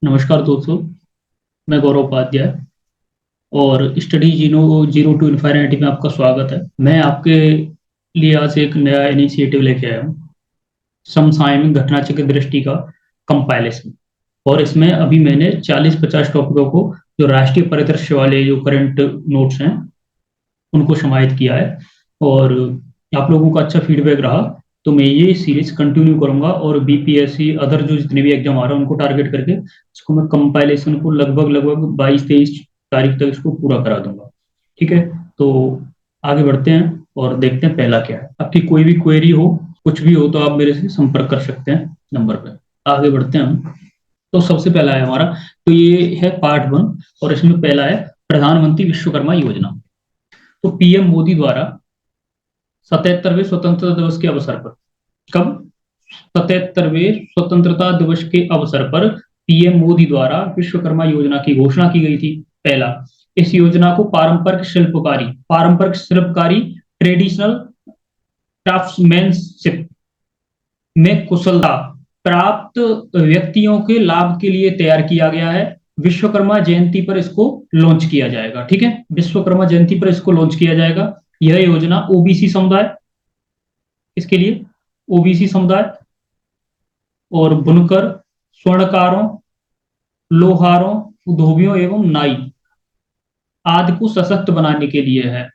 नमस्कार दोस्तों। मैं गौरव उपाध्याय और study zero zero to infinity में आपका स्वागत है। मैं आपके लिए आज एक नया इनिशिएटिव लेके आया हूँ, समसामयिक घटना चक्र दृष्टि का कंपाइलेशन। और इसमें अभी मैंने 40-50 टॉपिकों को, जो राष्ट्रीय परिदृश्य वाले जो करंट नोट्स हैं, उनको समाहित किया है। और आप लोगों का अच्छा फीडबैक रहा तो मैं ये सीरीज कंटिन्यू करूंगा और बीपीएससी अदर जो जितने भी एग्जाम आ रहे हैं उनको टारगेट करके इसको मैं कंपाइलेशन को लगभग लगभग 22-23 तारीख तक इसको पूरा करा दूंगा। ठीक है, तो आगे बढ़ते हैं और देखते हैं पहला क्या है। आपकी कोई भी क्वेरी हो, कुछ भी हो, तो आप मेरे से संपर्क कर सकते हैं नंबर पे। आगे बढ़ते हैं हम। तो सबसे पहला है हमारा, तो ये है पार्ट 1 और इसमें पहला है प्रधानमंत्री विश्वकर्मा योजना। तो पीएम मोदी द्वारा 77वें स्वतंत्रता दिवस के अवसर पर, कब, 77वें स्वतंत्रता दिवस के अवसर पर पीएम मोदी द्वारा विश्वकर्मा योजना की घोषणा की गई थी। पहला, इस योजना को पारंपरिक शिल्पकारी ट्रेडिशनल क्राफ्ट्समैनशिप में कुशलता प्राप्त व्यक्तियों के लाभ के लिए तैयार किया गया है। विश्वकर्मा जयंती पर इसको लॉन्च किया जाएगा। ठीक है, विश्वकर्मा जयंती पर इसको लॉन्च किया जाएगा। यह योजना ओबीसी समुदाय, इसके लिए ओबीसी समुदाय और बुनकर, स्वर्णकारों, लोहारों, धोबियों एवं नाई आदि को सशक्त बनाने के लिए है।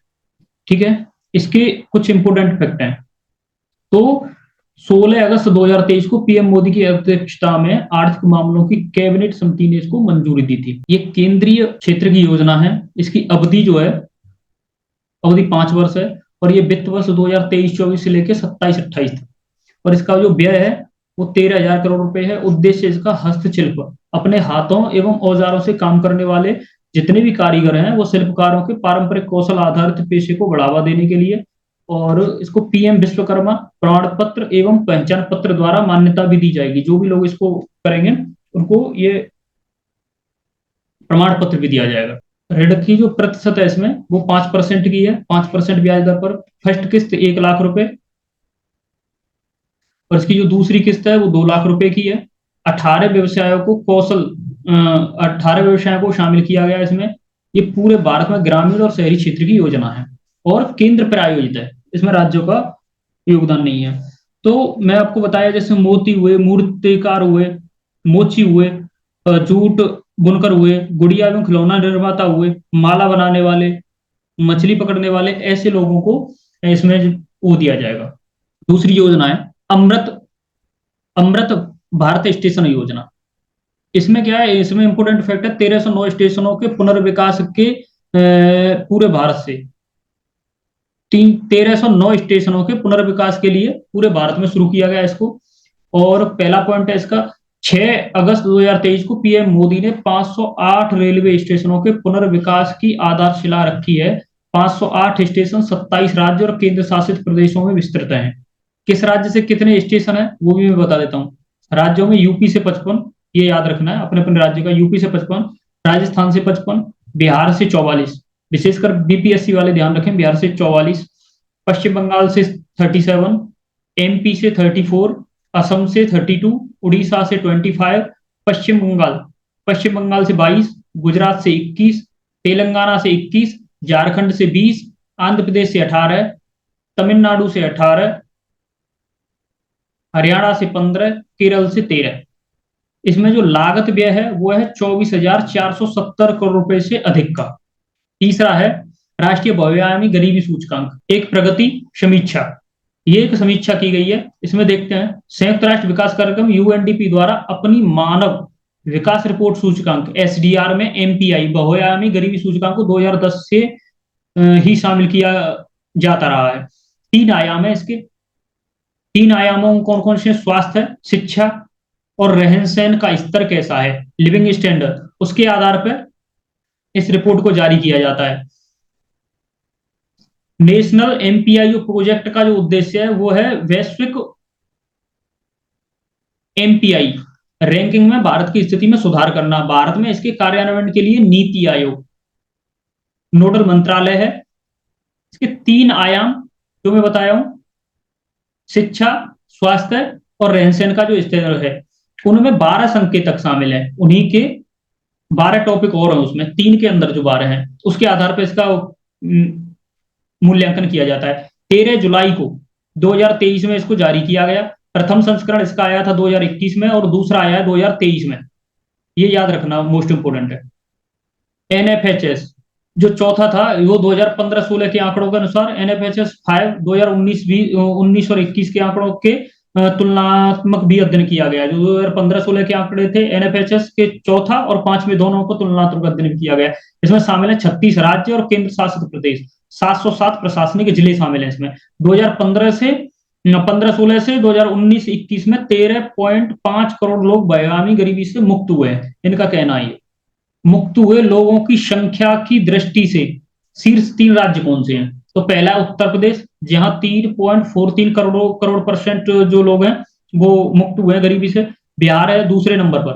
ठीक है, इसके कुछ इंपोर्टेंट फैक्ट हैं। तो 16 अगस्त 2023 को पीएम मोदी की अध्यक्षता में आर्थिक मामलों की कैबिनेट समिति ने इसको मंजूरी दी थी। ये केंद्रीय क्षेत्र की योजना है। इसकी अवधि जो है, अवधि 5 वर्ष है और ये वित्त वर्ष 2023-24 से लेकर 27-28 तक। और इसका जो व्यय है वो 13,000 करोड़ रुपए है। उद्देश्य इसका हस्तशिल्प, अपने हाथों एवं औजारों से काम करने वाले जितने भी कारीगर हैं वो शिल्पकारों के पारंपरिक कौशल आधारित पेशे को बढ़ावा देने के लिए। और इसको पीएम विश्वकर्मा प्रमाण पत्र एवं पहचान पत्र द्वारा मान्यता भी दी जाएगी। जो भी लोग इसको करेंगे उनको ये प्रमाण पत्र भी दिया जाएगा। ऋण की जो प्रतिशत है इसमें वो 5% की है, 5% ब्याज दर पर। फर्स्ट किस्त 1 लाख रुपए और इसकी जो दूसरी किस्त है वो 2 लाख रुपए की है। 18 व्यवसायों को कौशल 18 व्यवसायों को शामिल किया गया इसमें। ये पूरे भारत में ग्रामीण और शहरी क्षेत्र की योजना है और केंद्र प्रायोजित है। इसमें राज्यों का योगदान नहीं है। तो मैं आपको बताया, जैसे मोती हुए, मूर्तिकार हुए, मोची हुए, जूट बुनकर हुए, गुड़िया एवं खिलौना निर्माता हुए, माला बनाने वाले, मछली पकड़ने वाले, ऐसे लोगों को इसमें वो दिया जाएगा। दूसरी योजना है अमृत अमृत भारत स्टेशन योजना। इसमें क्या है, इसमें इंपोर्टेंट फैक्ट है 1309 स्टेशनों के पुनर्विकास के पूरे भारत से। 1309 स्टेशनों के पुनर्विकास के लिए पूरे भारत में शुरू किया गया इसको। और पहला पॉइंट है इसका, 6 अगस्त 2023 को पीएम मोदी ने 508 रेलवे स्टेशनों के पुनर्विकास की आधारशिला रखी है। 508 स्टेशन 27 राज्य और केंद्र शासित प्रदेशों में विस्तृत हैं। किस राज्य से कितने स्टेशन है वो भी मैं बता देता हूँ। राज्यों में यूपी से 55, ये याद रखना है अपने अपने राज्य का। यूपी से 55, राजस्थान से 55, बिहार से 44, विशेषकर बीपीएससी वाले ध्यान रखें, बिहार से 44, पश्चिम बंगाल से 37, एमपी से 34, असम से 32, उड़ीसा से 25, पश्चिम बंगाल से 22, गुजरात से 21, तेलंगाना से 21, झारखंड से 20, आंध्र प्रदेश से 18, तमिलनाडु से 18, हरियाणा से 15, केरल से 13। इसमें जो लागत व्यय है वो है 24,470 करोड़ रुपए से अधिक का। तीसरा है राष्ट्रीय बहुआयामी गरीबी सूचकांक, एक प्रगति समीक्षा। ये एक समीक्षा की गई है। इसमें देखते हैं, संयुक्त राष्ट्र विकास कार्यक्रम यूएनडीपी द्वारा अपनी मानव विकास रिपोर्ट सूचकांक एसडीआर में एमपीआई बहुआयामी गरीबी सूचकांक को 2010 से ही शामिल किया जाता रहा है। 3 आयाम है इसके। 3 आयामों कौन कौन से? स्वास्थ्य, शिक्षा और रहन सहन का स्तर कैसा है, लिविंग स्टैंडर्ड, उसके आधार पर इस रिपोर्ट को जारी किया जाता है। नेशनल एमपीआई प्रोजेक्ट का जो उद्देश्य है वो है वैश्विक एमपीआई रैंकिंग में भारत की स्थिति में सुधार करना। भारत में इसके कार्यान्वयन के लिए नीति आयोग नोडल मंत्रालय है। इसके 3 आयाम जो मैं बताया हूं, शिक्षा, स्वास्थ्य और रहन सहन का जो स्तर है। उनमें 12 संकेतक शामिल हैं, उन्हीं के 12 टॉपिक और हैं उसमें, 3 के अंदर जो 12 हैं उसके आधार पर इसका मूल्यांकन किया जाता है। 13 जुलाई को 2023 में इसको जारी किया गया। प्रथम संस्करण इसका आया था 2021 में और दूसरा आया है 2023 में। ये याद रखना, मोस्ट इंपोर्टेंट है। एनएफएचएस जो चौथा था वो 2015-16 के आंकड़ों के अनुसार एनएफएचएस 5 2019 भी 19 और 21 के आंकड़ों के तुलनात्मक भी अध्ययन किया गया। जो 2015-16 के आंकड़े थे एनएफएचएस के चौथा और पांचवें दोनों को तुलनात्मक अध्ययन किया गया। इसमें शामिल है 36 राज्य और केंद्र शासित प्रदेश, 707 प्रशासनिक जिले शामिल हैं इसमें। 2015 से 15-16 से 2019-21 में 13.5 करोड़ लोग बयामी गरीबी से मुक्त हुए हैं, इनका कहना है। मुक्त हुए लोगों की संख्या की दृष्टि से शीर्ष 3 राज्य कौन से हैं? तो पहला उत्तर प्रदेश, जहां 3.43 करोड़ % जो लोग हैं वो मुक्त हुए हैं गरीबी से। बिहार है दूसरे नंबर पर,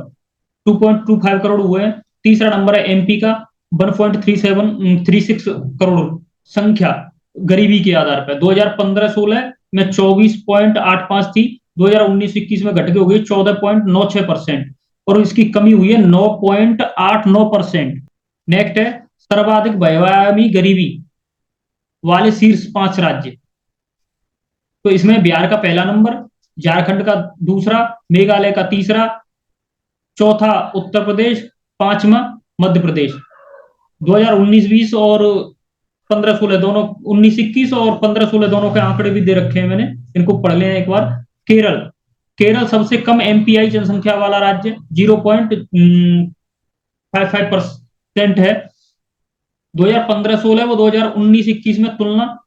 2.25 करोड़ हुए हैं। तीसरा नंबर है एमपी का, 1.36 करोड़ संख्या गरीबी के आधार पर। 2015-16 में 24.85 थी, 2019-21 में घट के हो गई 14.96%, और इसकी कमी हुई है 9.89%। नेक्स्ट है सर्वाधिक बयामी गरीबी वाले शीर्ष 5 राज्य। तो इसमें बिहार का पहला नंबर, झारखंड का दूसरा, मेघालय का तीसरा, चौथा उत्तर प्रदेश, पांचवा मध्य प्रदेश। 2019-20 और 15-16 दोनों, 19-21 और 15-16 दोनों के आंकड़े भी दे रखे हैं मैंने, इनको पढ़ लें एक बार। केरल, केरल सबसे कम एमपीआई जनसंख्या वाला राज्य, 0.55% है। 2015-16 व 2019-21 में तुलना,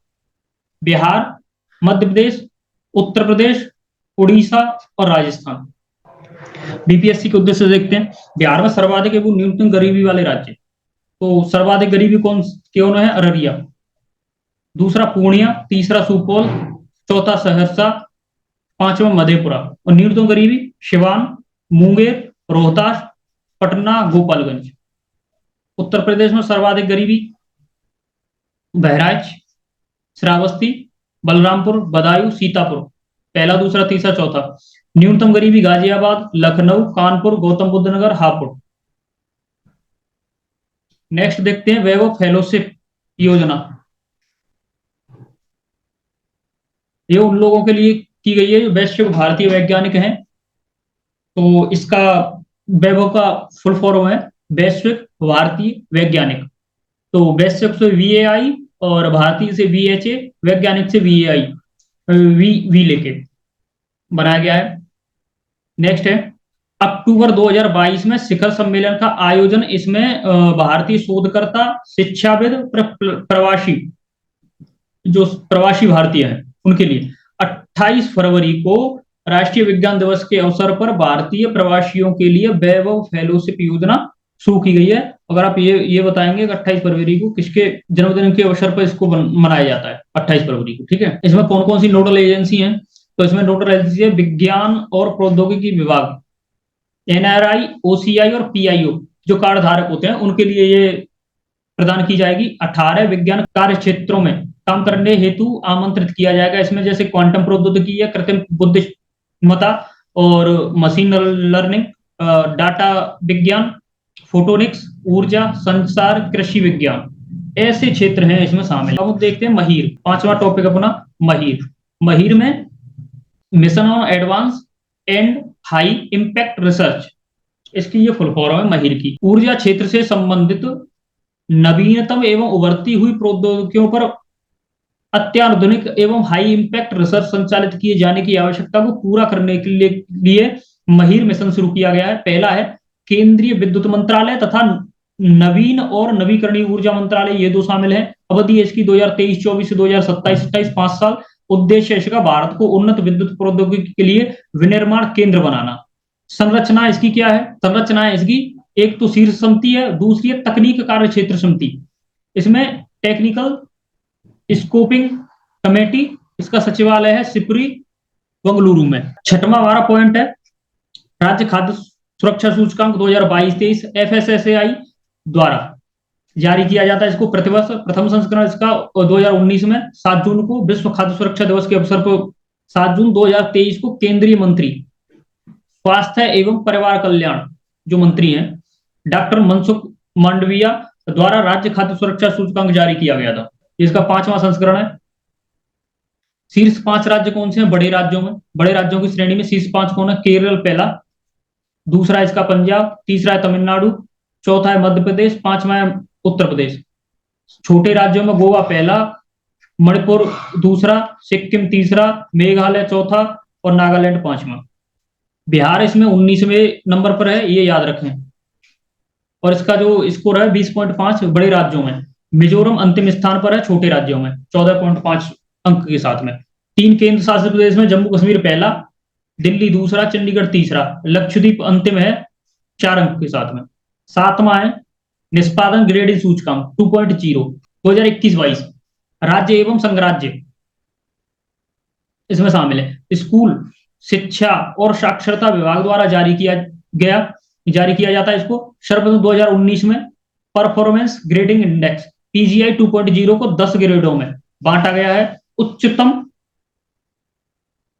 बिहार, मध्य प्रदेश, उत्तर प्रदेश, उड़ीसा और राजस्थान। बीपीएससी के उद्देश्य से देखते हैं। बिहार में सर्वाधिक एवं न्यूनतम गरीबी वाले राज्य, तो सर्वाधिक गरीबी कौन है? अररिया, दूसरा पूर्णिया, तीसरा सुपौल, चौथा सहरसा, पांचवा मधेपुरा। और न्यूनतम गरीबी सिवान, मुंगेर, रोहतास, पटना, गोपालगंज। उत्तर प्रदेश में सर्वाधिक गरीबी बहराइच, श्रावस्ती, बलरामपुर, बदायूं, सीतापुर, पहला, दूसरा, तीसरा, चौथा। न्यूनतम गरीबी गाजियाबाद, लखनऊ, कानपुर, गौतम बुद्ध नगर, हापुड़। नेक्स्ट देखते हैं वैभव फेलोशिप योजना। ये उन लोगों के लिए की गई है जो वैश्विक भारतीय वैज्ञानिक हैं। तो इसका वैभव का फुल फॉर्म है वैश्विक भारतीय वैज्ञानिक। तो वैश्विक से VAI और भारतीय से VHA, वैज्ञानिक से VAI, वी लेके बनाया गया है। नेक्स्ट है अक्टूबर 2022 में शिखर सम्मेलन का आयोजन। इसमें भारतीय शोधकर्ता, शिक्षाविद, प्रवासी, जो प्रवासी भारतीय हैं उनके लिए 28 फरवरी को राष्ट्रीय विज्ञान दिवस के अवसर पर भारतीय प्रवासियों के लिए वैभव फेलोशिप योजना शुरू की गई है। अगर आप ये बताएंगे कि 28 फरवरी को किसके जन्मदिन के अवसर पर इसको मनाया जाता है? 28 फरवरी को, ठीक है। इसमें कौन कौन सी नोडल एजेंसी हैं? तो इसमें नोडल एजेंसी है विज्ञान और प्रौद्योगिकी विभाग, NRI, OCI और PIO, जो कार्ड धारक होते हैं उनके लिए ये प्रदान की जाएगी। 18 विज्ञान कार्य क्षेत्रों में काम करने हेतु आमंत्रित किया जाएगा। इसमें जैसे क्वांटम प्रौद्योगिकी है, कृत्रिम बुद्धिमत्ता और मशीन लर्निंग, डाटा विज्ञान, फोटोनिक्स, ऊर्जा, संचार, कृषि विज्ञान, ऐसे क्षेत्र हैं इसमें शामिल। अब देखते हैं महिर, पांचवा टॉपिक अपना महिर। महिर में mission on advance and high impact research, इसकी ये फुल फॉर्म है महिर की। ऊर्जा क्षेत्र से संबंधित नवीनतम एवं उभरती हुई प्रौद्योगिकियों पर अत्याधुनिक एवं हाई इंपैक्ट रिसर्च संचालित किए जाने की आवश्यकता को पूरा करने के लिए महिर मिशन शुरू किया गया है। पहला है केंद्रीय विद्युत मंत्रालय तथा नवीन और नवीकरणीय ऊर्जा मंत्रालय, ये दो शामिल है। अवधि इसकी 2023-24 से 2027-28, 5 साल। उद्देश्य इसका भारत को उन्नत विद्युत प्रौद्योगिकी के लिए विनिर्माण केंद्र बनाना। संरचना इसकी क्या है? संरचना है इसकी, एक तो शीर्ष समिति है, दूसरी है तकनीक कार्य क्षेत्र समिति। इसमें टेक्निकल स्कोपिंग कमेटी, इसका सचिवालय है सिपुरी, बंगलुरु में। छठवां हमारा पॉइंट है राज्य खाद्य सुरक्षा सूचकांक 2022-23 FSSAI द्वारा जारी किया जाता है इसको प्रतिवर्ष। प्रथम संस्करण इसका 2019 में 7 जून को विश्व खाद्य सुरक्षा दिवस के अवसर पर 7 जून 2023 को केंद्रीय मंत्री स्वास्थ्य एवं परिवार कल्याण जो मंत्री हैं डॉक्टर मनसुख मांडविया द्वारा राज्य खाद्य सुरक्षा सूचकांक जारी किया गया था। इसका 5वां संस्करण है। शीर्ष 5 राज्य कौन से हैं बड़े राज्यों में? बड़े राज्यों की श्रेणी में शीर्ष 5 कौन है? केरल पहला, दूसरा इसका पंजाब, तीसरा है तमिलनाडु, चौथा है मध्य प्रदेश, 5वां है उत्तर प्रदेश। छोटे राज्यों में गोवा पहला, मणिपुर दूसरा, सिक्किम तीसरा, मेघालय चौथा और नागालैंड 5वां। बिहार इसमें 19वें नंबर पर है, ये याद रखें। और इसका जो स्कोर है 20.5 बड़े राज्यों में। मिजोरम अंतिम स्थान पर है छोटे राज्यों में 14.5 अंक के साथ में। 3 केंद्र शासित प्रदेश में जम्मू कश्मीर पहला, दिल्ली दूसरा, चंडीगढ़ तीसरा, लक्षद्वीप अंतिम है 4 अंक के साथ में। 7वां है निष्पादन ग्रेडिंग सूचकांक 2.0 2021-22। राज्य एवं संघराज्य इसमें शामिल है। स्कूल शिक्षा और साक्षरता विभाग द्वारा जारी किया जाता है इसको सर्वप्रथम 2019 में। परफॉर्मेंस ग्रेडिंग इंडेक्स पीजीआई 2.0 को 10 ग्रेडों में बांटा गया है। उच्चतम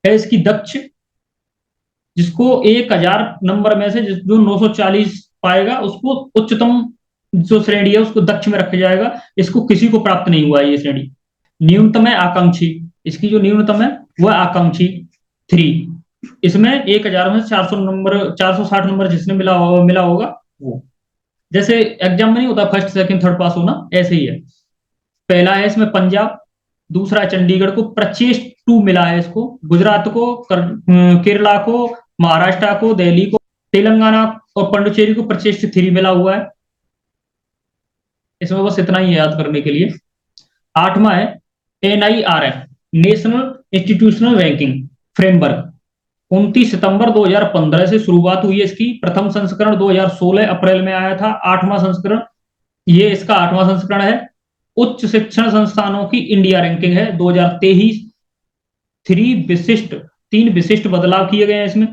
है इसकी दक्ष, जिसको 1000 नंबर में से जो 940 पाएगा उसको उच्चतम जो श्रेणी है उसको दक्ष में रखा जाएगा। इसको किसी को प्राप्त नहीं हुआ है ये श्रेणी। न्यूनतम है आकांक्षी, इसकी जो न्यूनतम है वह आकांक्षी 3। इसमें 1000 में 460 नंबर जिसने मिला होगा वो, जैसे एग्जाम में नहीं होता फर्स्ट सेकंड थर्ड पास होना, ऐसे ही है। पहला है इसमें पंजाब, दूसरा चंडीगढ़ को प्रचेस्ट 2 मिला है इसको, गुजरात को, केरला को, महाराष्ट्र को, दिल्ली को, तेलंगाना और पुडुचेरी को प्रचेस्ट 3 मिला हुआ है। इसमें बस इतना ही याद करने के लिए। 8वां है NIRF national institutional ranking framework. 29 सितंबर 2015 से शुरुआत हुई है इसकी। प्रथम संस्करण 2016 अप्रैल में आया था। 8वां संस्करण, ये इसका 8वां संस्करण है। उच्च शिक्षण संस्थानों की इंडिया रैंकिंग है 2023। 3 विशिष्ट बदलाव किए गए हैं इसमें।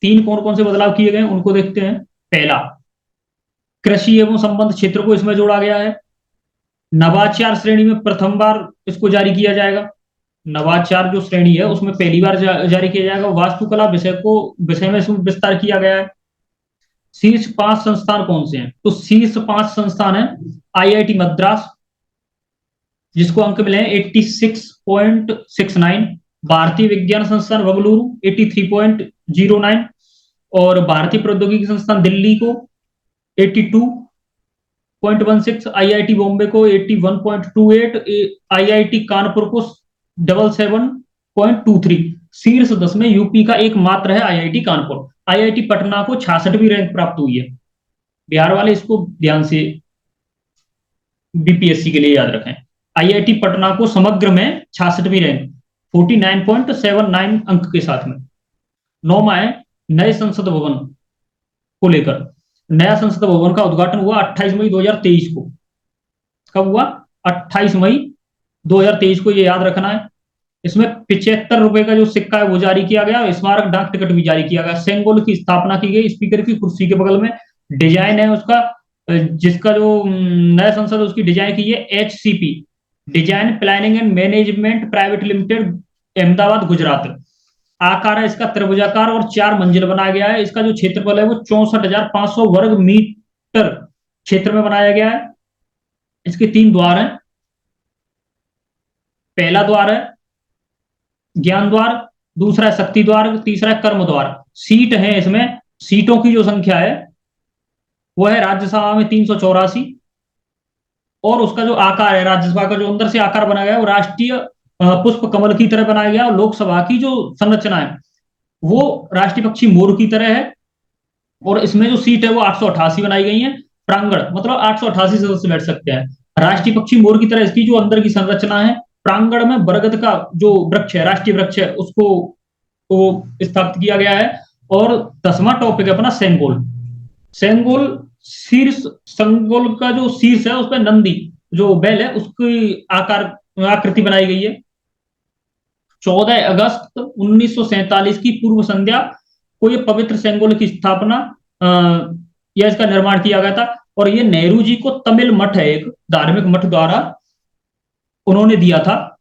3 कौन कौन से बदलाव किए गए हैं उनको देखते हैं। पहला, कृषि एवं संबंध क्षेत्र को इसमें जोड़ा गया है। नवाचार श्रेणी में प्रथम बार इसको जारी किया जाएगा। नवाचार जो श्रेणी है उसमें पहली बार जारी किया जाएगा। वास्तुकला विषय में इसमें विस्तार किया गया है। शीर्ष 5 संस्थान कौन से हैं? तो शीर्ष 5 संस्थान है IIT मद्रास, जिसको अंक मिले हैं 86.69, भारतीय विज्ञान संस्थान बंगलुरु 83.09 और भारतीय प्रौद्योगिकी संस्थान दिल्ली को 82.16, IIT बॉम्बे को 81.28, IIT कानपुर को 77.23। शीर्ष 10 में यूपी का एकमात्र है IIT कानपुर। IIT पटना को 66वीं रैंक प्राप्त हुई है। बिहार वाले इसको ध्यान से बीपीएससी के लिए याद रखें। IIT पटना को समग्र में 66वीं रैंक 49.79 अंक के साथ में। 9वां है नए संसद भवन को लेकर। नया संसद भवन का उद्घाटन हुआ 28 मई 2023 को। कब हुआ? 28 मई 2023 को, ये याद रखना है। इसमें 75 रुपए का जो सिक्का है वो जारी किया गया और स्मारक डाक टिकट भी जारी किया गया। सेंगोल की स्थापना की गई। स्पीकर की कुर्सी के बगल में डिजाइन है उसका, जिसका जो नया संसद उसकी डिजाइन की है HCP design planning and management private limited, Ahmedabad Gujarat. आकार है इसका त्रिभुजाकार और 4 मंजिल बनाया गया है। इसका जो क्षेत्रफल है वो 64,500 वर्ग मीटर क्षेत्र में बनाया गया है। इसके 3 द्वार हैं। पहला द्वार है ज्ञान द्वार, दूसरा है शक्ति द्वार, तीसरा है कर्म द्वार। सीट है इसमें, सीटों की जो संख्या है वो है राज्यसभा में 384 और उसका जो आकार है राज्यसभा का जो अंदर से आकार बनाया गया है वो राष्ट्रीय पुष्प कमल की तरह बनाया गया। और लोकसभा की जो संरचना है वो राष्ट्रीय पक्षी मोर की तरह है। और इसमें जो सीट है वो 888 बनाई गई है। प्रांगण मतलब 888 सदस्य बैठ सकते हैं। राष्ट्रीय पक्षी मोर की तरह इसकी जो अंदर की संरचना है। प्रांगण में बरगद का जो वृक्ष है, राष्ट्रीय वृक्ष है, उसको तो स्थापित किया गया है। और 10वां टॉपिक है अपना सेंगोल। सेंगोल शीर्ष, सेंगोल का जो शीर्ष है उस पर नंदी जो बैल है उसकी आकृति बनाई गई है। 14 अगस्त 1947 की पूर्व संध्या को ये पवित्र सेंगोल की स्थापना या इसका निर्माण किया गया था। और ये नेहरू जी को तमिल मठ है, एक धार्मिक मठ द्वारा उन्होंने दिया था।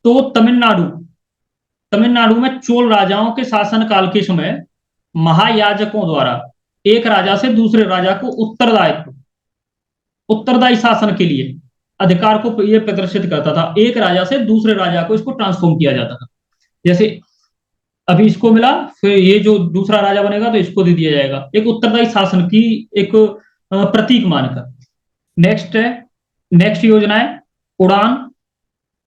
तो तमिलनाडु में चोल राजाओं के शासन काल के समय महायाजकों द्वारा एक राजा से दूसरे राजा को उत्तरदायी शासन के लिए अधिकार को ये प्रदर्शित करता था। एक राजा से दूसरे राजा को इसको ट्रांसफॉर्म किया जाता था। जैसे अभी इसको मिला, फिर ये जो दूसरा राजा बनेगा तो इसको दे दिया जाएगा, एक उत्तरदायी शासन की एक प्रतीक मानकर। नेक्स्ट है, नेक्स्ट योजना है उड़ान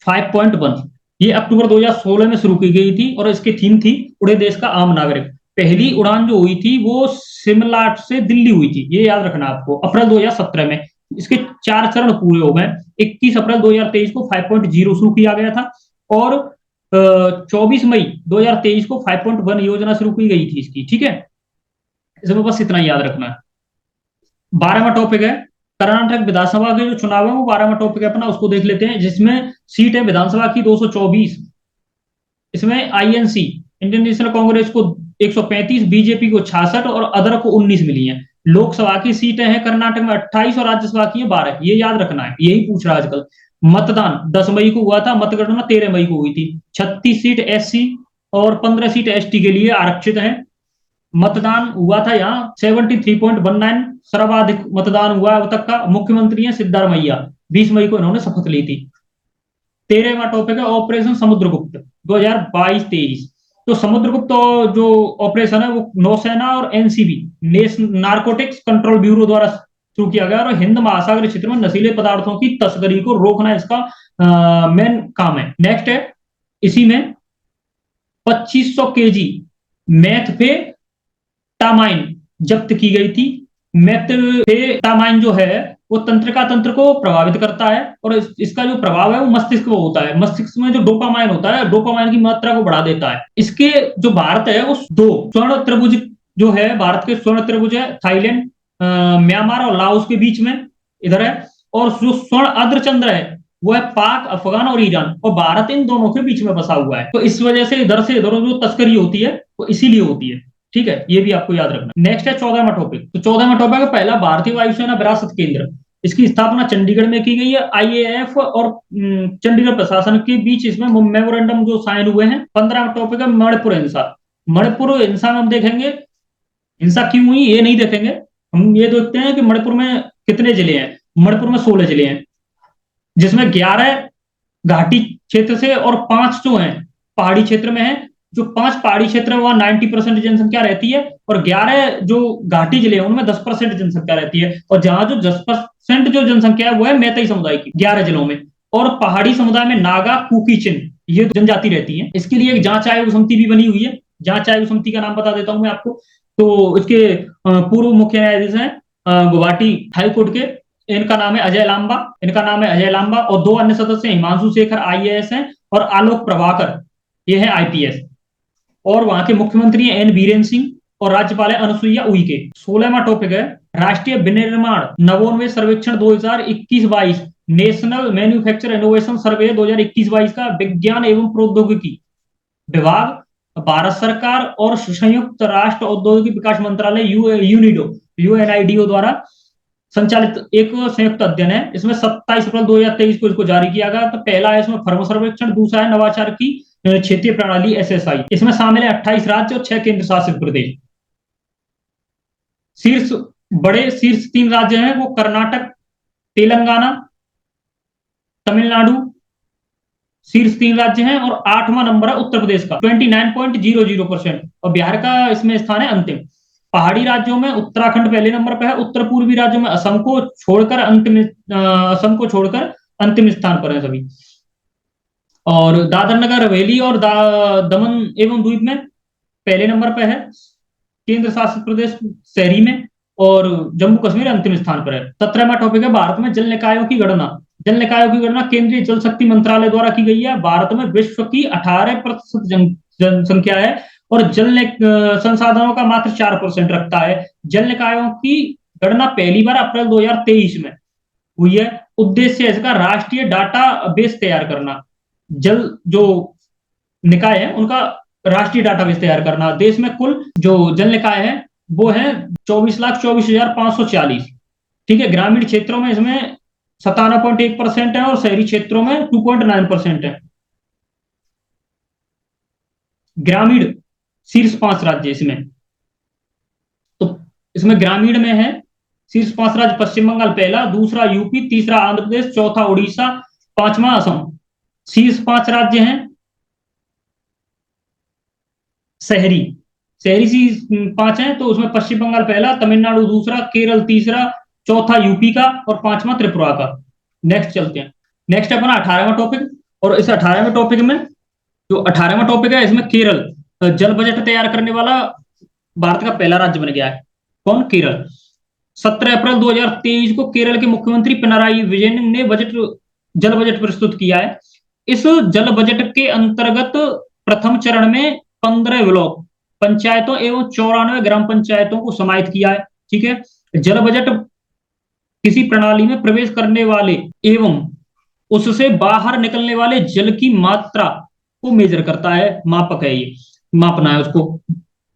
5.1। ये अक्टूबर 2016 में शुरू की गई थी और इसकी थीम थी उड़े देश का आम नागरिक। पहली उड़ान जो हुई थी वो शिमला से दिल्ली हुई थी, ये याद रखना आपको, अप्रैल 2017 में। इसके 4 चरण पूरे हो गए। 21 अप्रैल 2023 को 5.0 शुरू किया गया था और 24 मई 2023 को 5.1 योजना शुरू की गई थी इसकी। ठीक है, इसमें बस इतना याद रखना है। 12वां टॉपिक है कर्नाटक विधानसभा के जो चुनाव है वो 12वां टॉपिक है अपना, उसको देख लेते हैं। जिसमें सीट है विधानसभा की 224। इसमें आईएनसी इंडियन नेशनल कांग्रेस को 135, बीजेपी को 66 और अदर को 19 मिली हैं। लोकसभा की सीटें हैं कर्नाटक में 28 और राज्यसभा की है 12। ये याद रखना है, यही पूछ रहा है आजकल। मतदान 10 मई को हुआ था, मतगणना 13 मई को हुई थी। 36 सीट एससी और 15 सीट एसटी के लिए आरक्षित है। मतदान हुआ था यहाँ 73.19, सर्वाधिक मतदान हुआ अब तक का। मुख्यमंत्री है सिद्धारमैया, 20 मई को इन्होंने शपथ ली थी। 13वां टॉपिक है ऑपरेशन समुद्रगुप्त 2022-23। तो समुद्रगुप्त जो ऑपरेशन है वो नौसेना और एनसीबी नारकोटिक्स कंट्रोल ब्यूरो द्वारा शुरू किया गया और हिंद महासागर क्षेत्र में नशीले पदार्थों की तस्करी को रोकना इसका मेन काम है। नेक्स्ट है, इसी में 2500 केजी मेथपेटामाइन जब्त की गई थी। मेथपेटामाइन जो है वो तंत्रिका तंत्र को प्रभावित करता है और इसका जो प्रभाव है वो मस्तिष्क में होता है। मस्तिष्क में जो डोपामाइन होता है, डोपामाइन की मात्रा को बढ़ा देता है। इसके जो भारत है वो 2 स्वर्ण त्रिभुज जो है, भारत के स्वर्ण त्रिभुज है थाईलैंड, म्यांमार और लाओस के बीच में इधर है। और जो स्वर्ण अर्धचंद्र है वो है पाक, अफगान और ईरान, और भारत इन दोनों के बीच में बसा हुआ है। तो इस वजह से इधर से इधर जो तस्करी होती है वो इसीलिए होती है। ठीक है, ये भी आपको याद रखना। नेक्स्ट है 14वां टॉपिक। तो 14वां टॉपिक है पहला भारतीय वायुसेना विरासत केंद्र। इसकी स्थापना चंडीगढ़ में की गई है। आईएएफ और चंडीगढ़ प्रशासन के बीच इसमें मेमोरेंडम जो साइन हुए हैं। 15वां टॉपिक है मणिपुर हिंसा। मणिपुर हिंसा में हम देखेंगे हिंसा क्यों हुई ये नहीं देखेंगे, हम ये देखते हैं कि मणिपुर में कितने जिले हैं। मणिपुर में 16 जिले हैं, जिसमें 11 घाटी क्षेत्र से और 5 जो हैं पहाड़ी क्षेत्र में है। जो 5 पहाड़ी क्षेत्र है वहां 90% जनसंख्या रहती है और 11 जो घाटी जिले हैं उनमें 10% जनसंख्या रहती है। और जहां जो 10% जो जनसंख्या है वो है मैतई समुदाय की 11 जिलों में। और पहाड़ी समुदाय में नागा, कुकी, चिन ये जनजाति रहती है। इसके लिए एक जांच आयोग समिति भी बनी हुई है। जांच आयोग समिति का नाम बता देता हूं मैं आपको। तो इसके पूर्व मुख्य न्यायाधीश हैं गुवाहाटी हाईकोर्ट के, इनका नाम है अजय लांबा। और 2 अन्य सदस्य हिमांशु शेखर आईएएस हैं और आलोक प्रभाकर ये है आईपीएस। और वहां के मुख्यमंत्री हैं एन बीरेन सिंह और राज्यपाल है अनुसुईया उइके। 16वां टॉपिक है राष्ट्रीय विनिर्माण नवोन्मेष सर्वेक्षण 2021-22, नेशनल मैन्युफैक्चर इनोवेशन सर्वे 2021-22 का विज्ञान एवं प्रौद्योगिकी विभाग, भारत सरकार और संयुक्त राष्ट्र औद्योगिक विकास मंत्रालय यूएनआईडीओ द्वारा संचालित एक संयुक्त अध्ययन है। इसमें 27 अप्रैल 2023 को इसको जारी किया गया। तो पहला है इसमें फर्म सर्वेक्षण, दूसरा है नवाचार की क्षेत्रीय प्रणाली एसएसआई। इसमें शामिल है 28 राज्य और 6 केंद्र शासित प्रदेश। शीर्ष 3 राज्य हैं वो कर्नाटक, तेलंगाना, तमिलनाडु शीर्ष 3 राज्य हैं। और 8वां नंबर है उत्तर प्रदेश का 29.00%। और बिहार का इसमें स्थान है अंतिम। पहाड़ी राज्यों में उत्तराखंड पहले नंबर पर है। उत्तर पूर्वी राज्यों में असम को छोड़कर अंतिम स्थान पर है सभी। और दादर नगर हवेली और दमन एवं द्वीप में पहले नंबर पर है केंद्र शासित प्रदेश शहरी में, और जम्मू कश्मीर अंतिम स्थान पर है। 17वां टॉपिक है भारत में जल निकायों की गणना। जल निकायों की गणना केंद्रीय जल शक्ति मंत्रालय द्वारा की गई है। भारत में विश्व की 18% जनसंख्या है और जल संसाधनों का मात्र 4% रखता है। जल निकायों की गणना पहली बार अप्रैल 2023 में हुई है। उद्देश्य इसका राष्ट्रीय डाटा बेस तैयार करना। जल जो निकाय है उनका राष्ट्रीय डाटाबेस तैयार करना। देश में कुल जो जल निकाय है वो है 24,24,540। ठीक है, ग्रामीण क्षेत्रों में इसमें 57.1% है और शहरी क्षेत्रों में 2.9% है। ग्रामीण शीर्ष 5 राज्य इसमें इसमें ग्रामीण में है, शीर्ष 5 राज्य पश्चिम बंगाल पहला, दूसरा यूपी, तीसरा आंध्र प्रदेश, चौथा उड़ीसा, पांचवा असम। शीर्ष 5 राज्य हैं शहरी, शहरी सी 5 हैं, तो उसमें पश्चिम बंगाल पहला, तमिलनाडु दूसरा, केरल तीसरा, चौथा यूपी का और पांचवा त्रिपुरा का। नेक्स्ट चलते हैं। नेक्स्ट अपना 18वां टॉपिक। और इस 18वें टॉपिक में, जो 18वां टॉपिक है, इसमें केरल जल बजट तैयार करने वाला भारत का पहला राज्य बन गया है। कौन? केरल। 17 अप्रैल 2023 को केरल के मुख्यमंत्री पिनराई विजयन ने जल बजट प्रस्तुत किया है। इस जल बजट के अंतर्गत प्रथम चरण में 15 ब्लॉक पंचायतों एवं 94 ग्राम पंचायतों को समाहित किया है। ठीक है। जल बजट किसी प्रणाली में प्रवेश करने वाले एवं उससे बाहर निकलने वाले जल की मात्रा को मेजर करता है, मापक है ये, मापना है उसको।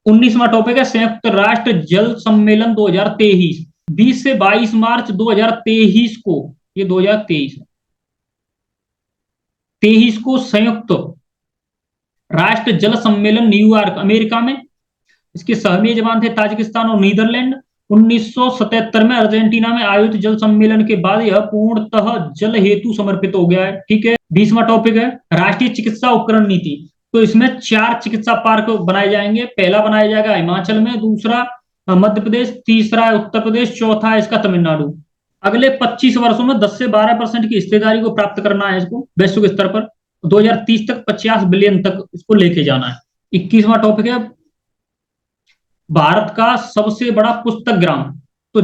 19वां टॉपिक है संयुक्त राष्ट्र जल सम्मेलन 2023, 20 से 22 मार्च 2023 को, ये 2023 है, 23 को संयुक्त राष्ट्र जल सम्मेलन न्यूयॉर्क अमेरिका में, इसके सह मेजबान थे ताजिकिस्तान और नीदरलैंड। 1977 में अर्जेंटीना में आयोजित जल सम्मेलन के बाद यह पूर्णतः जल हेतु समर्पित हो गया है। ठीक है। 20वां टॉपिक है राष्ट्रीय चिकित्सा उपकरण नीति। तो इसमें 4 चिकित्सा पार्क बनाए जाएंगे। पहला बनाया जाएगा हिमाचल में, दूसरा मध्य प्रदेश, तीसरा है उत्तर प्रदेश, चौथा है इसका तमिलनाडु। अगले 25 वर्षों में 10 से 12% की हिस्सेदारी को प्राप्त करना है इसको वैश्विक स्तर पर। 2030 तक 50 बिलियन तक इसको लेके जाना है। 21वां टॉपिक है भारत का सबसे बड़ा पुस्तक ग्राम। तो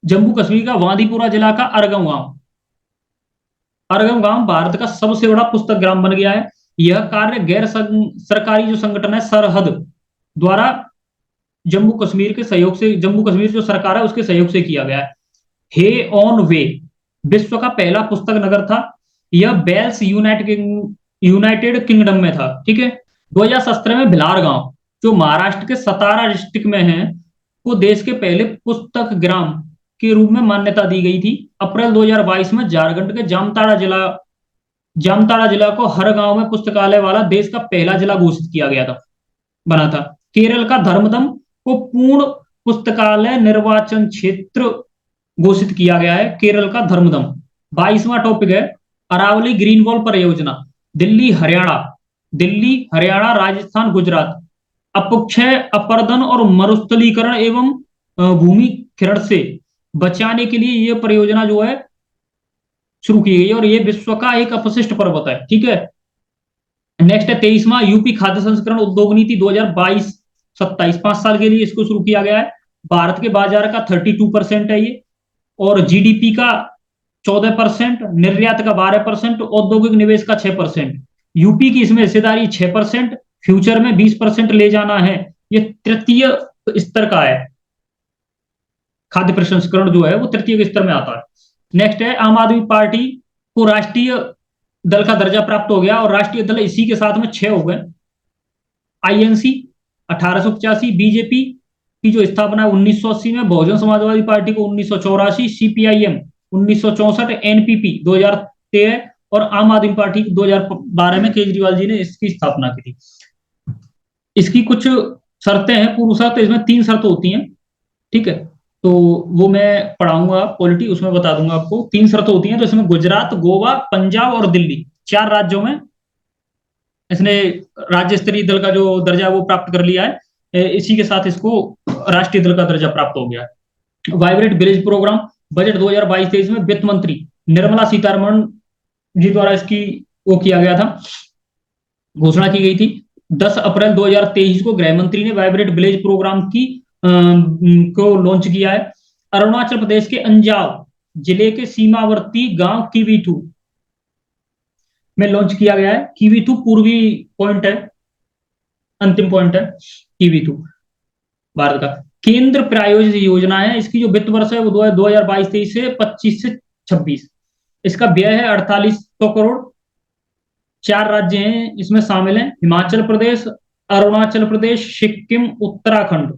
जम्मू कश्मीर का वादीपुरा जिला का अरगम गांव, अरगम गांव भारत का सबसे बड़ा पुस्तक ग्राम बन गया है। यह कार्य गैर सरकारी जो संगठन है सरहद द्वारा जम्मू कश्मीर के सहयोग से, जम्मू कश्मीर जो सरकार है उसके सहयोग से किया गया है। हे ऑन वे विश्व का पहला पुस्तक नगर था। यह बेल्स यूनाइटेड किंगडम में था। ठीक है। 2017 में भिलार गांव जो महाराष्ट्र के सतारा डिस्ट्रिक्ट में है को देश के पहले पुस्तक ग्राम के रूप में मान्यता दी गई थी। अप्रैल 2022 में झारखंड के जामताड़ा जिला को हर गांव में पुस्तकालय वाला देश का पहला जिला घोषित किया गया था, बना था। केरल का धर्मदम को पूर्ण पुस्तकालय निर्वाचन क्षेत्र घोषित किया गया है, केरल का धर्मदम। 22वां टॉपिक है अरावली ग्रीन वॉल परियोजना। दिल्ली हरियाणा राजस्थान गुजरात अपक्षय अपर्दन और मरुस्थलीकरण एवं भूमि क्षरण से बचाने के लिए यह परियोजना जो है शुरू की गई है और यह विश्व का एक अपशिष्ट पर्वत है। ठीक है। नेक्स्ट है 23वां यूपी खाद्य संस्करण उद्योग नीति 2022-27, 5 साल के लिए इसको शुरू किया गया है। भारत के बाजार का 32% है ये, और जीडीपी का 14%, निर्यात का 12%, औद्योगिक निवेश का 6%। यूपी की इसमें हिस्सेदारी 6%, फ्यूचर में 20% ले जाना है। ये तृतीय स्तर का है, खाद्य प्रसंस्करण जो है वो तृतीय स्तर में आता है। नेक्स्ट है आम आदमी पार्टी को राष्ट्रीय दल का दर्जा प्राप्त हो गया और राष्ट्रीय दल इसी के साथ में 6 हो गए। आईएनसी 1885, बीजेपी की जो स्थापना 1980 में, बहुजन समाजवादी पार्टी को 1984, सीपीआईएम 1964, एनपीपी 2013 और आम आदमी पार्टी 2012 में केजरीवाल जी ने इसकी स्थापना की थी। इसकी कुछ शर्तें हैं, पूर्व शर्त, इसमें 3 शर्त होती हैं। ठीक है। तो वो मैं पढ़ाऊंगा पॉलिटी, उसमें बता दूंगा आपको। 3 शर्त होती हैं। तो इसमें गुजरात, गोवा, पंजाब और दिल्ली 4 राज्यों में इसने राज्य स्तरीय दल का जो दर्जा वो प्राप्त कर लिया है। इसी के साथ इसको राष्ट्रीय दल का दर्जा प्राप्त हो गया है। वाइब्रेंट विलेज प्रोग्राम बजट 2022-23 में वित्त मंत्री निर्मला सीतारमण जी द्वारा इसकी वो किया गया था, घोषणा की गई थी। 10 अप्रैल 2023 को गृह मंत्री ने वाइब्रेंट विलेज प्रोग्राम की को लॉन्च किया है। अरुणाचल प्रदेश के अंजाव जिले के सीमावर्ती गांव कीवीटू में लॉन्च किया गया है। कीवीटू पूर्वी पॉइंट है, अंतिम पॉइंट है कीवीटू भारत का। केंद्र प्रायोजित योजना है। इसकी जो वित्त वर्ष है वो 2022-23 से 25 से 26। इसका व्यय है 4800 करोड़। 4 राज्य हैं इसमें शामिल हैं, हिमाचल प्रदेश, अरुणाचल प्रदेश, सिक्किम, उत्तराखंड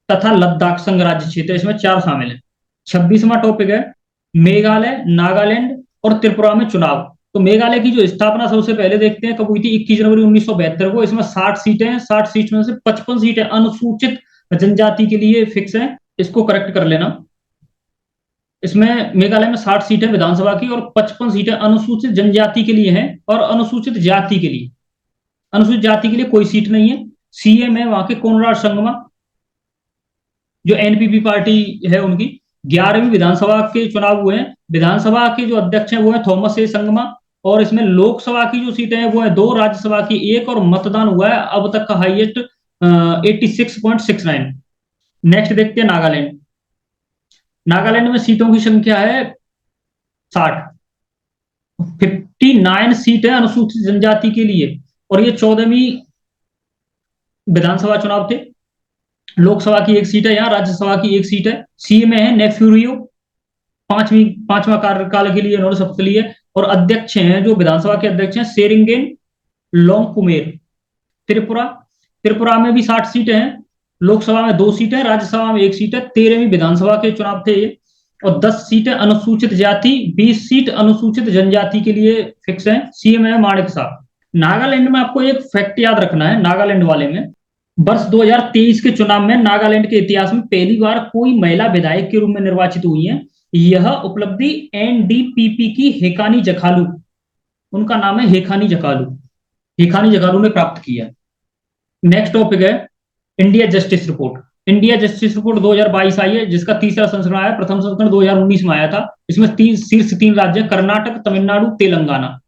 तथा लद्दाख संघ राज्य क्षेत्र, इसमें 4 शामिल हैं। 26वां टॉपिक है मेघालय, नागालैंड और त्रिपुरा में चुनाव। तो मेघालय की जो स्थापना सबसे पहले देखते हैं कब हुई थी, 21 जनवरी 1972 को। इसमें 60 सीटें हैं। 60 सीट में से 55 सीटें अनुसूचित जनजाति के लिए फिक्स है, इसको करेक्ट कर लेना। इसमें मेघालय में 60 सीटें विधानसभा की और 55 सीटें अनुसूचित जनजाति के लिए हैं, और अनुसूचित जाति के लिए, अनुसूचित जाति के लिए कोई सीट नहीं है। सीएम है वहां के कोनराड संगमा, जो एनपीपी पार्टी है उनकी। 11वीं विधानसभा के चुनाव हुए हैं, विधानसभा के जो अध्यक्ष हैं वो है थॉमस ए संगमा, और इसमें लोकसभा की जो सीटें हैं वो है 2, राज्यसभा की 1, और मतदान हुआ है अब तक का हाईएस्ट 86.69। नेक्स्ट देखते हैं नागालैंड। नागालैंड में सीटों की संख्या है 60, 59 सीट है अनुसूचित जनजाति के लिए, और ये 14वीं विधानसभा चुनाव थे। लोकसभा की 1 सीट है यहाँ, राज्यसभा की 1 सीट है। सीएम है नेफ्यूरियो, पांचवा कार्यकाल के लिए उन्होंने शपथ ली है, और अध्यक्ष हैं जो विधानसभा के अध्यक्ष हैं सेरिंगेन लोंगकुमेर। त्रिपुरा, त्रिपुरा में भी 60 सीटें हैं, लोकसभा में 2 सीटें, राज्यसभा में 1 सीट है। 13वीं विधानसभा के चुनाव थे ये, और 10 सीटें अनुसूचित जाति, 20 सीट अनुसूचित जनजाति के लिए फिक्स है। सीएम है माणिक साहब। नागालैंड में आपको एक फैक्ट याद रखना है, नागालैंड वाले में वर्ष 2023 के चुनाव में नागालैंड के इतिहास में पहली बार कोई महिला विधायक के रूप में निर्वाचित हुई है। यह उपलब्धि एनडीपीपी की हेकानी जखालू, उनका नाम है हेखानी जखालू, हेखानी जखालू ने प्राप्त किया। नेक्स्ट टॉपिक है India justice report. India justice report 2022 आई है, जिसका तीसरा संस्करण आया, प्रथम संस्करण 2019 में आया था। इसमें शीर्ष 3 राज्य कर्नाटक, तमिलनाडु, तेलंगाना,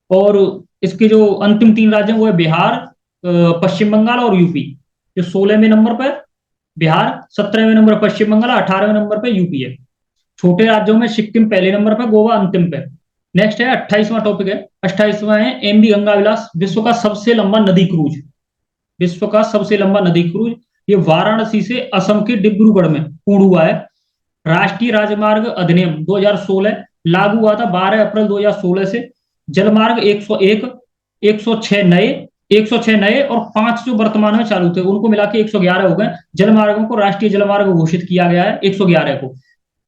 और इसके जो अंतिम 3 राज्य हैं वो है बिहार, पश्चिम बंगाल और यूपी। जो 16वें नंबर पर बिहार, 17वें नंबर पर पश्चिम बंगाल, 18वें नंबर पर यूपी है। छोटे राज्यों में सिक्किम पहले नंबर पर, गोवा अंतिम पे। नेक्स्ट है 28वां टॉपिक है, 28वां है एमवी गंगा विलास, विश्व का सबसे लंबा नदी क्रूज, विश्व का सबसे लंबा नदी क्रूज। ये वाराणसी से असम के डिब्रूगढ़ में पूर्ण हुआ है। राष्ट्रीय राजमार्ग अधिनियम 2016 लागू हुआ था 12 अप्रैल 2016 से। जलमार्ग 101, 106 नए, 106 नए और 5 जो वर्तमान में चालू थे, उनको मिला के 111 हो गए। जलमार्गों को राष्ट्रीय जलमार्ग घोषित किया गया है 111 को।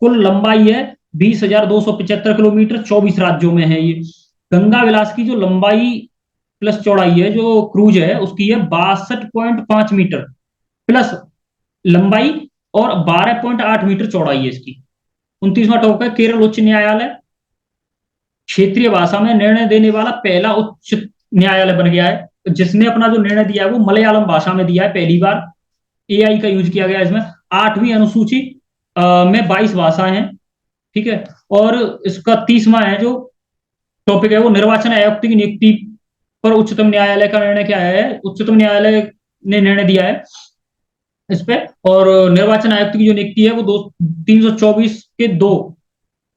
कुल लंबाई है 20,275 किलोमीटर, 24 राज्यों में है ये। गंगा विलास की जो लंबाई प्लस चौड़ाई है, जो क्रूज है उसकी है 62.5 मीटर प्लस लंबाई, और 12.8 मीटर चौड़ाई है इसकी। 29वां टॉपिक है केरल उच्च न्यायालय, क्षेत्रीय भाषा में निर्णय देने वाला पहला उच्च न्यायालय बन गया है। जिसने अपना जो निर्णय दिया है वो मलयालम भाषा में दिया है, पहली बार एआई का यूज किया गया इसमें। 8वीं अनुसूची में 22 भाषाएं हैं, ठीक है। और इसका 30वां है जो टॉपिक है वो निर्वाचन आयुक्त की नियुक्ति पर उच्चतम न्यायालय का निर्णय क्या है। उच्चतम न्यायालय ने निर्णय दिया है इस पे, और निर्वाचन आयुक्त की जो नियुक्ति है वो 324 के 2,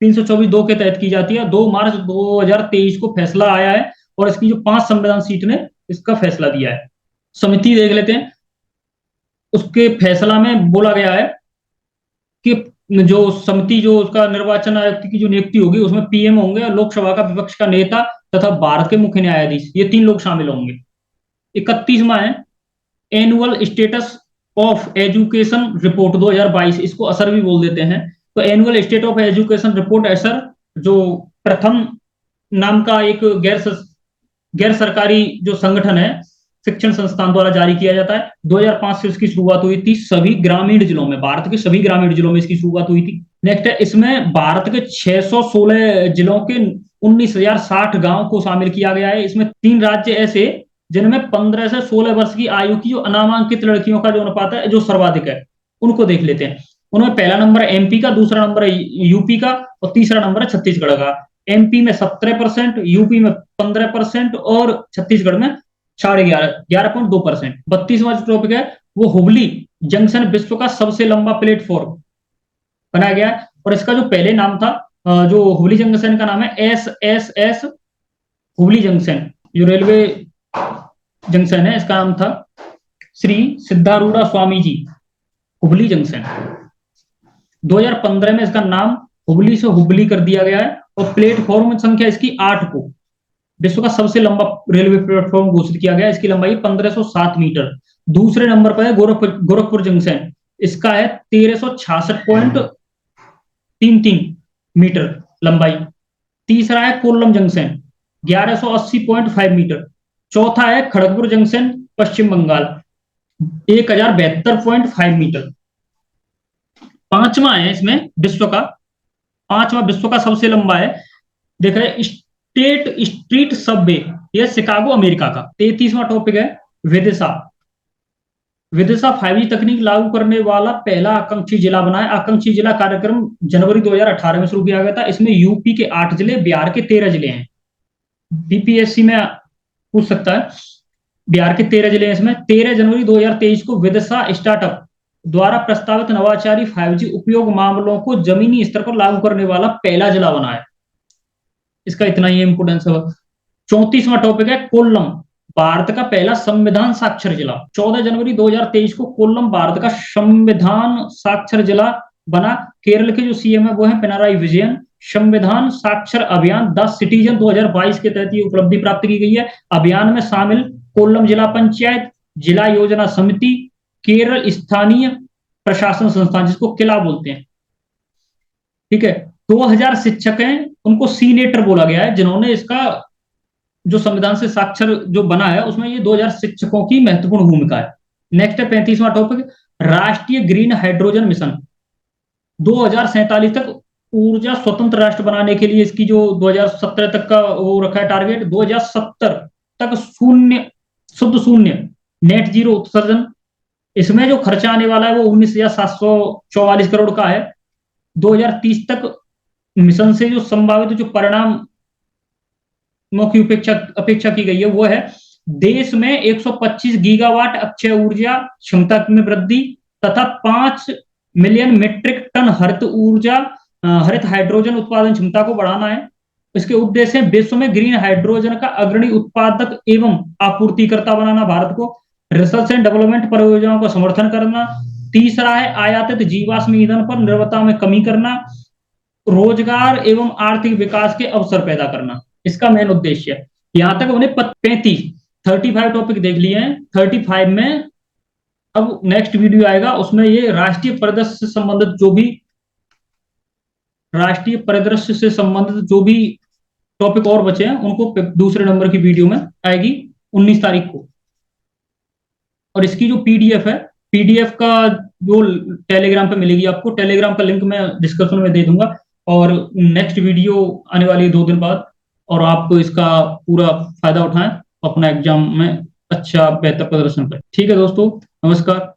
324(2) के तहत की जाती है। 2 मार्च 2023 को फैसला आया है, और इसकी जो 5 संविधान पीठ ने इसका फैसला दिया है। समिति देख लेते हैं, उसके फैसला में बोला गया है कि जो समिति, जो उसका निर्वाचन आयुक्त की जो नियुक्ति होगी उसमें पीएम होंगे, और लोकसभा का विपक्ष का नेता तथा भारत के मुख्य न्यायाधीश, ये 3 लोग शामिल होंगे। 31वां है annual status of education report 2022, इसको असर भी बोल देते हैं। तो annual state of education report असर, जो प्रथम नाम का एक गैर सरकारी जो संगठन है, शिक्षण संस्थान द्वारा जारी किया जाता है। 2005 से इसकी शुरुआत हुई थी सभी ग्रामीण जिलों में, भारत के सभी ग्रामीण जिलों में इसकी शुरुआत हुई थी। नेक्स्ट है, इसमें भारत के 616 जिलों के 19,060 गांव को शामिल किया गया है। इसमें 3 राज्य ऐसे जिनमें 15 से 16 वर्ष की आयु की जो अनामांकित लड़कियों का जो अनुपात है जो सर्वाधिक है, उनको देख लेते हैं। उनमें पहला नंबर है एमपी का, दूसरा नंबर है यूपी का, और तीसरा नंबर है छत्तीसगढ़ का। एमपी में 17%, यूपी में 15% और छत्तीसगढ़ में 11.2%। 32वां टॉपिक है वो हुबली जंक्शन विश्व का सबसे लंबा प्लेटफॉर्म बनाया गया है, और इसका जो पहले नाम था, जो हुबली जंक्शन का नाम है एसएसएस हुबली जंक्शन। जो रेलवे जंक्शन है इसका नाम था श्री सिद्धारूढ़ा स्वामी जी हुबली जंक्शन। 2015 में इसका नाम हुबली से हुबली कर दिया गया है, और प्लेटफॉर्म संख्या इसकी 8 को विश्व का सबसे लंबा रेलवे प्लेटफॉर्म घोषित किया गया। इसकी लंबाई 1507 मीटर। दूसरे नंबर पर है गोरखपुर जंक्शन, इसका है 1366.33 मीटर लंबाई। तीसरा है कोल्लम जंक्शन 1180.5 मीटर। चौथा है खड़गपुर जंक्शन पश्चिम बंगाल 1072.5 मीटर। पांचवा है इसमें विश्व का, पांचवा विश्व का सबसे लंबा है। देखा स्टेट स्ट्रीट सबवे, यह शिकागो अमेरिका का। 33वां टॉपिक है विदिशा। विदिशा 5G तकनीक लागू करने वाला पहला आकांक्षी जिला बना है। आकांक्षी जिला कार्यक्रम जनवरी 2018 में शुरू किया गया था। इसमें यूपी के 8 जिले, बिहार के 13 जिले हैं। बीपीएससी में पूछ सकता है। बिहार के 13 जिले हैं इसमें। 13 जनवरी 2023 को विदिशा स्टार्टअप द्वारा प्रस्तावित नवाचारी 5G उपयोग मामलों को जमीनी स्तर पर लागू करने वाला पहला जिला बना है। इसका इतना ही इंपोर्टेंस है। 34वां टॉपिक है कोल्लम, भारत का पहला संविधान साक्षर जिला। 14 जनवरी 2023 को कोल्लम भारत का संविधान साक्षर जिला बना। केरल के जो सीएम है वो है पिनाराई विजयन। संविधान साक्षर अभियान द सिटीजन 2022 के तहत ये उपलब्धि प्राप्त की गई है। अभियान में शामिल कोल्लम जिला पंचायत, जिला योजना समिति, केरल स्थानीय प्रशासन संस्थान, जिसको किला बोलते हैं, ठीक है। 2000 शिक्षक हैं, उनको सीनेटर बोला गया है, जिन्होंने इसका जो संविधान से साक्षर जो बना है उसमें ये 2000 शिक्षकों की महत्वपूर्ण भूमिका है। नेक्स्ट है 35वां टॉपिक, राष्ट्रीय ग्रीन हाइड्रोजन मिशन। 2047 तक ऊर्जा स्वतंत्र राष्ट्र बनाने के लिए इसकी जो 2017 तक का वो रखा है टारगेट। 2070 तक शून्य, शुद्ध शून्य, नेट जीरो उत्सर्जन। इसमें जो खर्चा आने वाला है वो 19,744 करोड़ का है। 2030 तक मिशन से जो संभावित जो परिणाम की अपेक्षा की गई है वो है देश में 125 गीगावाट अक्षय ऊर्जा क्षमता में वृद्धि तथा 5 मिलियन मीट्रिक टन हरित हाइड्रोजन उत्पादन क्षमता को बढ़ाना है। इसके उद्देश्य है विश्व में ग्रीन हाइड्रोजन का अग्रणी उत्पादक एवं आपूर्तिकर्ता बनाना, भारत को रिसर्च एंड डेवलपमेंट परियोजनाओं का समर्थन करना। तीसरा है आयातित जीवाश्म ईंधन पर निर्भरता में कमी करना, रोजगार एवं आर्थिक विकास के अवसर पैदा करना, इसका मेन उद्देश्य है। यहां तक उन्हें 35 टॉपिक देख लिए हैं। 35 में अब नेक्स्ट वीडियो आएगा, उसमें ये राष्ट्रीय परिदृश्य से संबंधित जो भी टॉपिक और बचे हैं उनको दूसरे नंबर की वीडियो में आएगी 19 तारीख को। और इसकी जो पीडीएफ है, पीडीएफ का जो टेलीग्राम पे मिलेगी आपको, टेलीग्राम का लिंक मैं डिस्क्रिप्शन में दे दूंगा। और नेक्स्ट वीडियो आने वाली है 2 दिन बाद, और आप इसका पूरा फायदा उठाएं, अपना एग्जाम में अच्छा बेहतर प्रदर्शन करें। ठीक है दोस्तों, नमस्कार।